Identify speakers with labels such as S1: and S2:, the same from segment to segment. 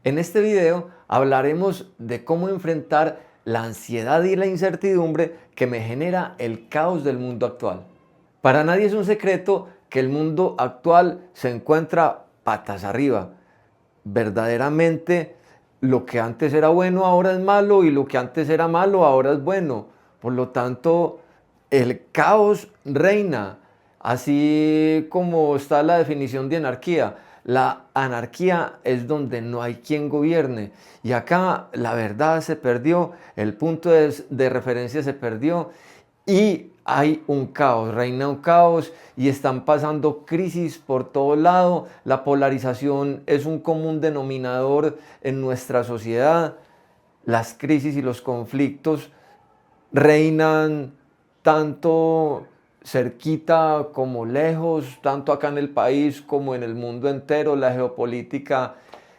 S1: En este video hablaremos de cómo enfrentar la ansiedad y la incertidumbre que me genera el caos del mundo actual. Para nadie es un secreto que el mundo actual se encuentra patas arriba. Verdaderamente lo que antes era bueno ahora es malo y lo que antes era malo ahora es bueno. Por lo tanto, el caos reina, así como está la definición de anarquía. La anarquía es donde no hay quien gobierne. Y acá la verdad se perdió, el punto de referencia se perdió y hay un caos, reina un caos y están pasando crisis por todo lado. La polarización es un común denominador en nuestra sociedad. Las crisis y los conflictos reinan tanto cerquita como lejos, tanto acá en el país como en el mundo entero. La geopolítica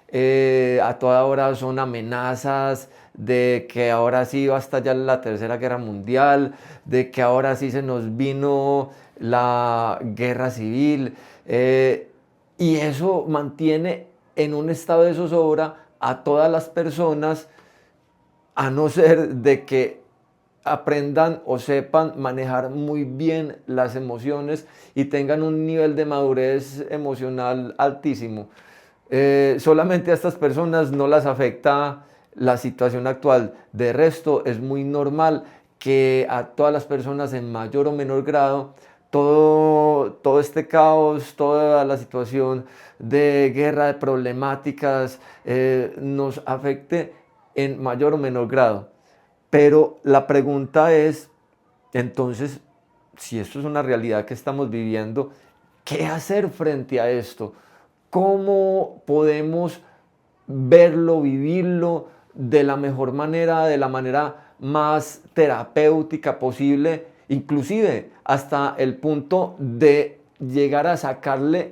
S1: a toda hora son amenazas de que ahora sí va a estallar la Tercera Guerra Mundial, de que ahora sí se nos vino la guerra civil, y eso mantiene en un estado de zozobra a todas las personas, a no ser de que aprendan o sepan manejar muy bien las emociones y tengan un nivel de madurez emocional altísimo. Solamente a estas personas no las afecta la situación actual. De resto, es muy normal que a todas las personas en mayor o menor grado todo este caos, toda la situación de guerra, de problemáticas, nos afecte en mayor o menor grado. Pero la pregunta es, entonces, si esto es una realidad que estamos viviendo, ¿qué hacer frente a esto? ¿Cómo podemos verlo, vivirlo de la mejor manera, de la manera más terapéutica posible, inclusive hasta el punto de llegar a sacarle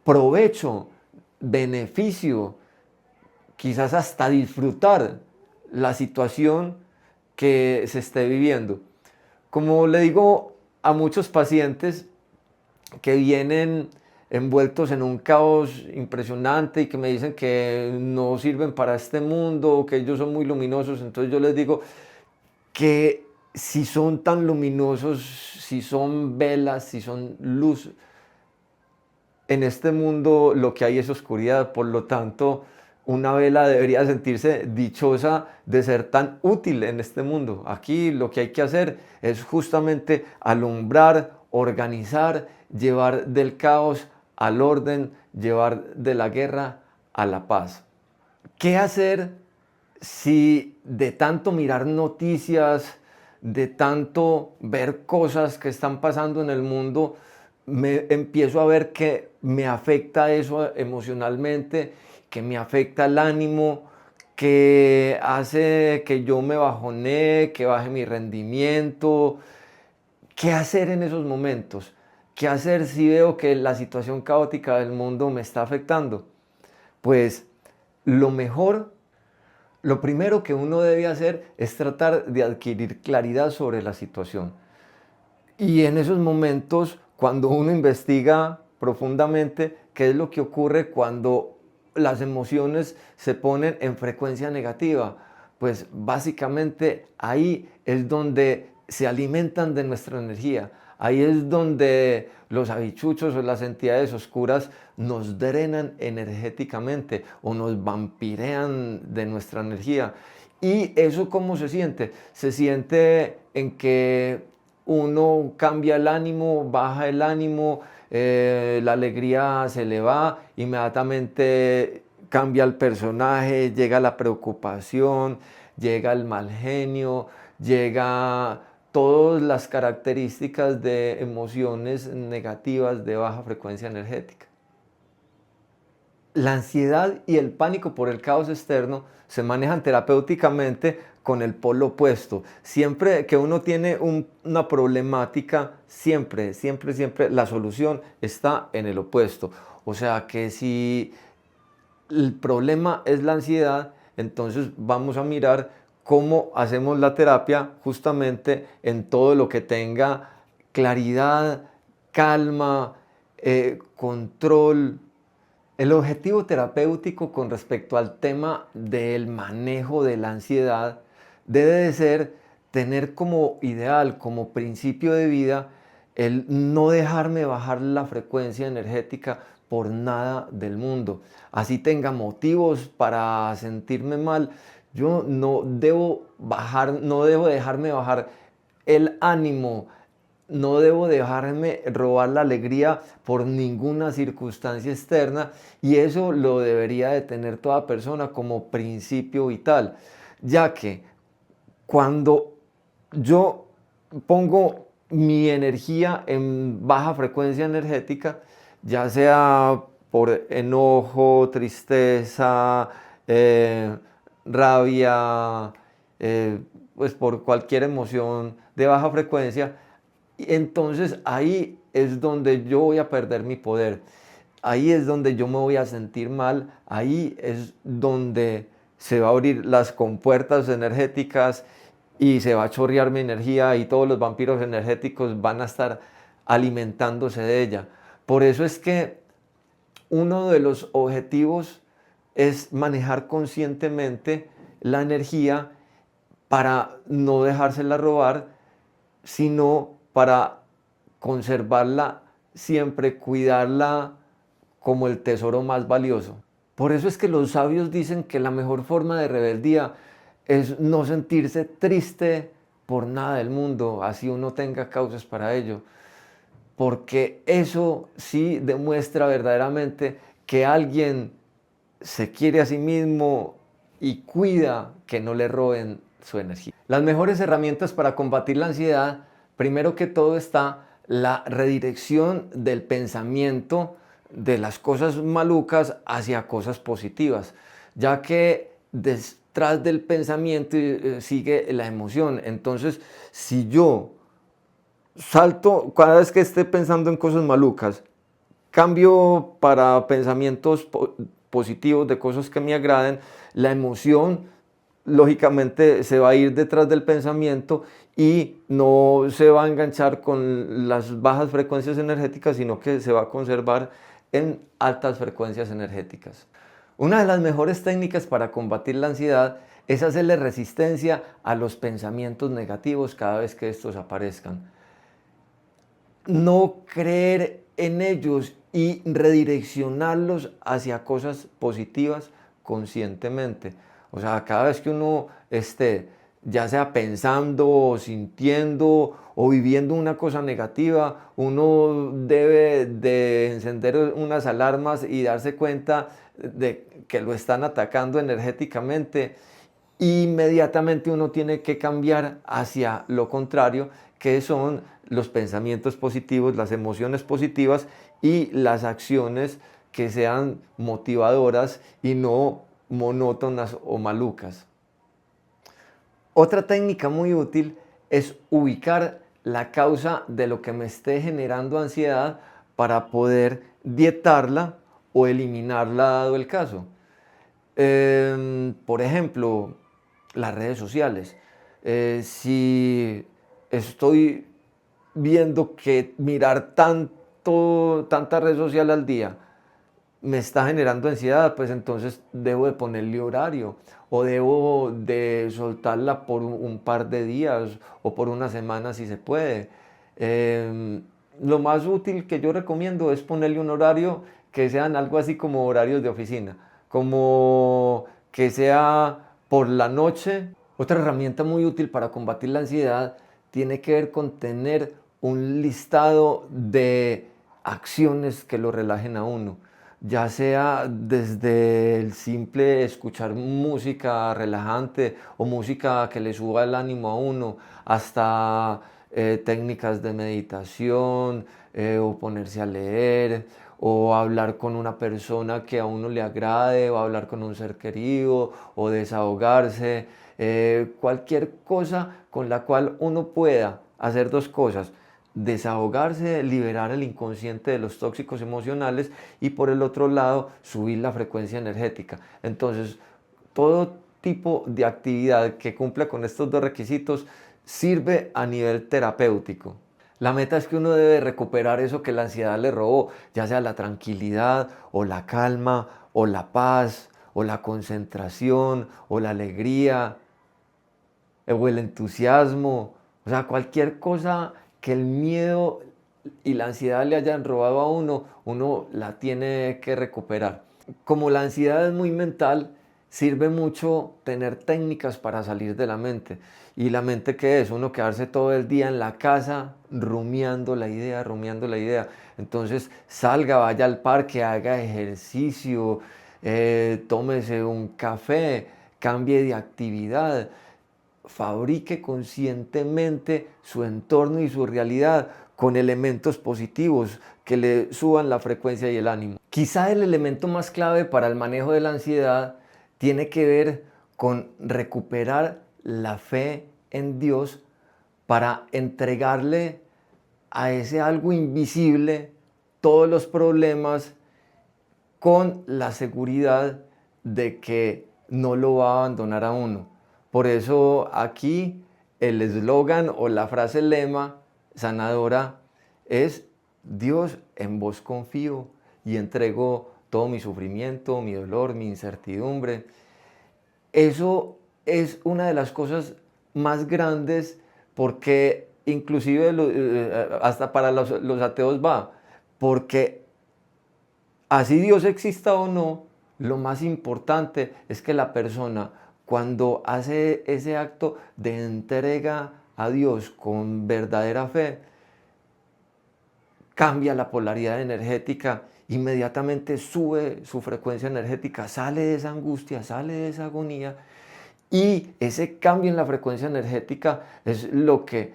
S1: provecho, beneficio, quizás hasta disfrutar la situación que se esté viviendo? Como le digo a muchos pacientes que vienen envueltos en un caos impresionante y que me dicen que no sirven para este mundo, que ellos son muy luminosos, entonces yo les digo que si son tan luminosos, si son velas, si son luz, en este mundo lo que hay es oscuridad. Por lo tanto, una vela debería sentirse dichosa de ser tan útil en este mundo. Aquí lo que hay que hacer es justamente alumbrar, organizar, llevar del caos al orden, llevar de la guerra a la paz. ¿Qué hacer si de tanto mirar noticias, de tanto ver cosas que están pasando en el mundo, me empiezo a ver que me afecta eso emocionalmente, que me afecta el ánimo, que hace que yo me bajonee, que baje mi rendimiento? ¿Qué hacer en esos momentos? ¿Qué hacer si veo que la situación caótica del mundo me está afectando? Pues lo mejor, lo primero que uno debe hacer es tratar de adquirir claridad sobre la situación. Y en esos momentos, cuando uno investiga profundamente qué es lo que ocurre cuando las emociones se ponen en frecuencia negativa, pues básicamente ahí es donde se alimentan de nuestra energía. Ahí es donde los habichuchos o las entidades oscuras nos drenan energéticamente o nos vampirean de nuestra energía. ¿Y eso cómo se siente? Se siente en que uno cambia el ánimo, baja el ánimo, la alegría se le va, inmediatamente cambia el personaje, llega la preocupación, llega el mal genio, llega todas las características de emociones negativas de baja frecuencia energética. La ansiedad y el pánico por el caos externo se manejan terapéuticamente con el polo opuesto. Siempre que uno tiene una problemática, siempre la solución está en el opuesto. O sea que si el problema es la ansiedad, entonces vamos a mirar cómo hacemos la terapia justamente en todo lo que tenga claridad, calma, control, El objetivo terapéutico con respecto al tema del manejo de la ansiedad debe de ser tener como ideal, como principio de vida, el no dejarme bajar la frecuencia energética por nada del mundo. Así tenga motivos para sentirme mal, yo no debo bajar, no debo dejarme bajar el ánimo, no debo dejarme robar la alegría por ninguna circunstancia externa, y eso lo debería de tener toda persona como principio vital, ya que cuando yo pongo mi energía en baja frecuencia energética, ya sea por enojo, tristeza, eh, rabia, eh, pues por cualquier emoción de baja frecuencia, entonces ahí es donde yo voy a perder mi poder. Ahí es donde yo me voy a sentir mal. Ahí es donde se va a abrir las compuertas energéticas y se va a chorrear mi energía y todos los vampiros energéticos van a estar alimentándose de ella. Por eso es que uno de los objetivos es manejar conscientemente la energía para no dejársela robar, sino para conservarla siempre, cuidarla como el tesoro más valioso. Por eso es que los sabios dicen que la mejor forma de rebeldía es no sentirse triste por nada del mundo, así uno tenga causas para ello, porque eso sí demuestra verdaderamente que alguien se quiere a sí mismo y cuida que no le roben su energía. Las mejores herramientas para combatir la ansiedad, primero que todo está la redirección del pensamiento de las cosas malucas hacia cosas positivas, ya que detrás del pensamiento sigue la emoción. Entonces, si yo salto cada vez que esté pensando en cosas malucas, cambio para pensamientos positivos de cosas que me agraden, la emoción lógicamente se va a ir detrás del pensamiento y no se va a enganchar con las bajas frecuencias energéticas, sino que se va a conservar en altas frecuencias energéticas. Una de las mejores técnicas para combatir la ansiedad es hacerle resistencia a los pensamientos negativos cada vez que estos aparezcan. No creer en ellos y redireccionarlos hacia cosas positivas conscientemente. O sea, cada vez que uno esté, ya sea pensando o sintiendo o viviendo una cosa negativa, uno debe de encender unas alarmas y darse cuenta de que lo están atacando energéticamente. Inmediatamente uno tiene que cambiar hacia lo contrario, que son los pensamientos positivos, las emociones positivas y las acciones que sean motivadoras y no monótonas o malucas. Otra técnica muy útil es ubicar la causa de lo que me esté generando ansiedad para poder dietarla o eliminarla dado el caso. Por ejemplo, las redes sociales. Si estoy viendo que mirar tanta red social al día me está generando ansiedad, pues entonces debo de ponerle horario o debo de soltarla por un par de días o por una semana si se puede. Lo más útil que yo recomiendo es ponerle un horario que sean algo así como horarios de oficina, como que sea por la noche. Otra herramienta muy útil para combatir la ansiedad tiene que ver con tener un listado de acciones que lo relajen a uno, ya sea desde el simple escuchar música relajante o música que le suba el ánimo a uno, hasta técnicas de meditación, o ponerse a leer, o hablar con una persona que a uno le agrade, o hablar con un ser querido, o desahogarse, cualquier cosa con la cual uno pueda hacer dos cosas: desahogarse, liberar el inconsciente de los tóxicos emocionales, y por el otro lado subir la frecuencia energética. Entonces, todo tipo de actividad que cumpla con estos dos requisitos sirve a nivel terapéutico. La meta es que uno debe recuperar eso que la ansiedad le robó, ya sea la tranquilidad o la calma o la paz o la concentración o la alegría o el entusiasmo, o sea, cualquier cosa que el miedo y la ansiedad le hayan robado a uno, uno la tiene que recuperar. Como la ansiedad es muy mental, sirve mucho tener técnicas para salir de la mente. ¿Y la mente qué es? Uno quedarse todo el día en la casa rumiando la idea, rumiando la idea. Entonces salga, vaya al parque, haga ejercicio, tómese un café, cambie de actividad, fabrique conscientemente su entorno y su realidad con elementos positivos que le suban la frecuencia y el ánimo. Quizá el elemento más clave para el manejo de la ansiedad tiene que ver con recuperar la fe en Dios para entregarle a ese algo invisible todos los problemas con la seguridad de que no lo va a abandonar a uno. Por eso aquí el eslogan o la frase lema sanadora es: Dios, en vos confío y entrego todo mi sufrimiento, mi dolor, mi incertidumbre. Eso es una de las cosas más grandes, porque inclusive hasta para los ateos va, porque así Dios exista o no, lo más importante es que la persona, cuando hace ese acto de entrega a Dios con verdadera fe, cambia la polaridad energética, inmediatamente sube su frecuencia energética, sale de esa angustia, sale de esa agonía, y ese cambio en la frecuencia energética es lo que,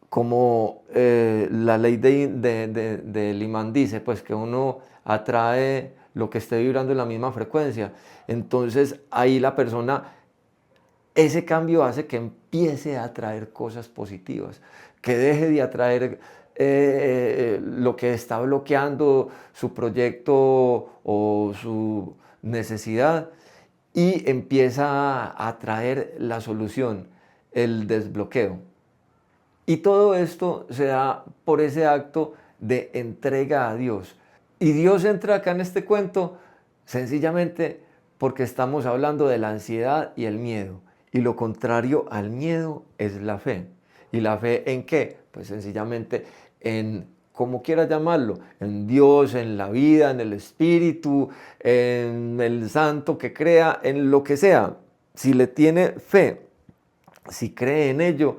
S1: como la ley del imán dice, pues que uno atrae lo que esté vibrando en la misma frecuencia. Entonces ahí la persona, ese cambio hace que empiece a atraer cosas positivas, que deje de atraer lo que está bloqueando su proyecto o su necesidad, y empieza a atraer la solución, el desbloqueo. Y todo esto se da por ese acto de entrega a Dios. Y Dios entra acá en este cuento sencillamente porque estamos hablando de la ansiedad y el miedo. Y lo contrario al miedo es la fe. ¿Y la fe en qué? Pues sencillamente en, como quieras llamarlo, en Dios, en la vida, en el Espíritu, en el santo que crea, en lo que sea. Si le tiene fe, si cree en ello,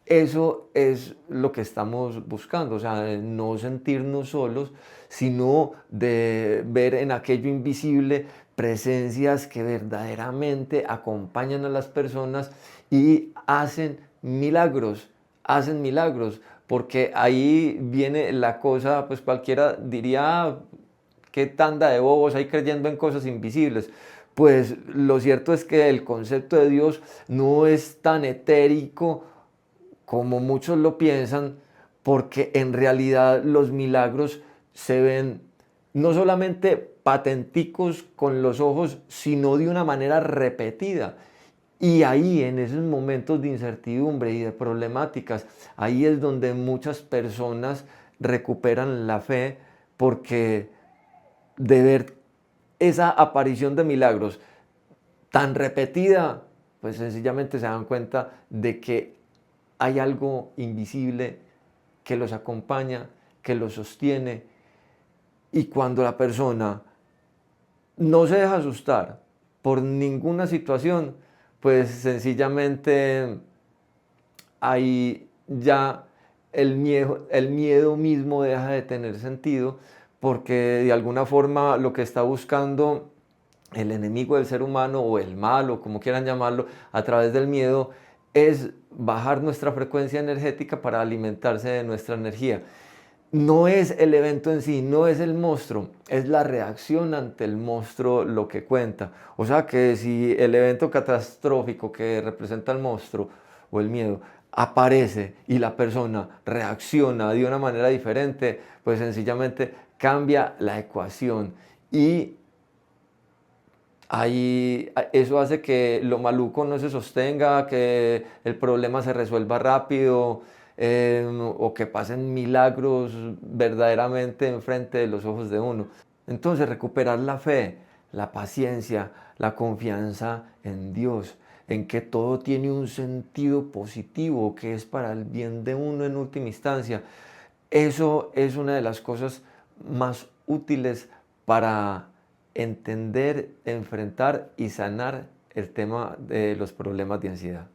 S1: eso es lo que estamos buscando, o sea, no sentirnos solos, sino de ver en aquello invisible presencias que verdaderamente acompañan a las personas y hacen milagros, porque ahí viene la cosa, pues cualquiera diría: "Ah, qué tanda de bobos hay creyendo en cosas invisibles". Pues lo cierto es que el concepto de Dios no es tan etérico como muchos lo piensan, porque en realidad los milagros se ven no solamente patenticos con los ojos, sino de una manera repetida. Y ahí, en esos momentos de incertidumbre y de problemáticas, ahí es donde muchas personas recuperan la fe, porque de ver esa aparición de milagros tan repetida, pues sencillamente se dan cuenta de que hay algo invisible que los acompaña, que los sostiene. Y cuando la persona no se deja asustar por ninguna situación, pues sencillamente ahí ya el miedo mismo deja de tener sentido, porque de alguna forma lo que está buscando el enemigo del ser humano, o el mal, o como quieran llamarlo, a través del miedo, es bajar nuestra frecuencia energética para alimentarse de nuestra energía. No es el evento en sí, no es el monstruo, es la reacción ante el monstruo lo que cuenta. O sea que si el evento catastrófico que representa el monstruo o el miedo aparece y la persona reacciona de una manera diferente, pues sencillamente cambia la ecuación, y ahí eso hace que lo maluco no se sostenga, que el problema se resuelva rápido. o que pasen milagros verdaderamente enfrente de los ojos de uno. Entonces recuperar la fe, la paciencia, la confianza en Dios, en que todo tiene un sentido positivo, que es para el bien de uno en última instancia. Eso es una de las cosas más útiles para entender, enfrentar y sanar el tema de los problemas de ansiedad.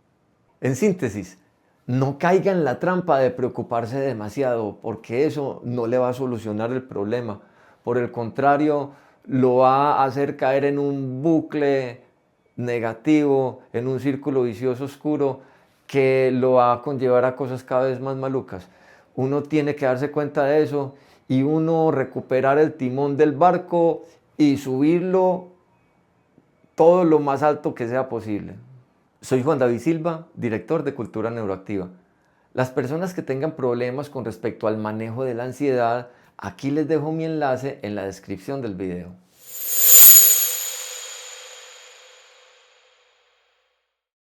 S1: En síntesis, no caiga en la trampa de preocuparse demasiado, porque eso no le va a solucionar el problema. Por el contrario, lo va a hacer caer en un bucle negativo, en un círculo vicioso oscuro que lo va a conllevar a cosas cada vez más malucas. Uno tiene que darse cuenta de eso y uno recuperar el timón del barco y subirlo todo lo más alto que sea posible. Soy Juan David Silva, director de Cultura Neuroactiva. Las personas que tengan problemas con respecto al manejo de la ansiedad, aquí les dejo mi enlace en la descripción del video.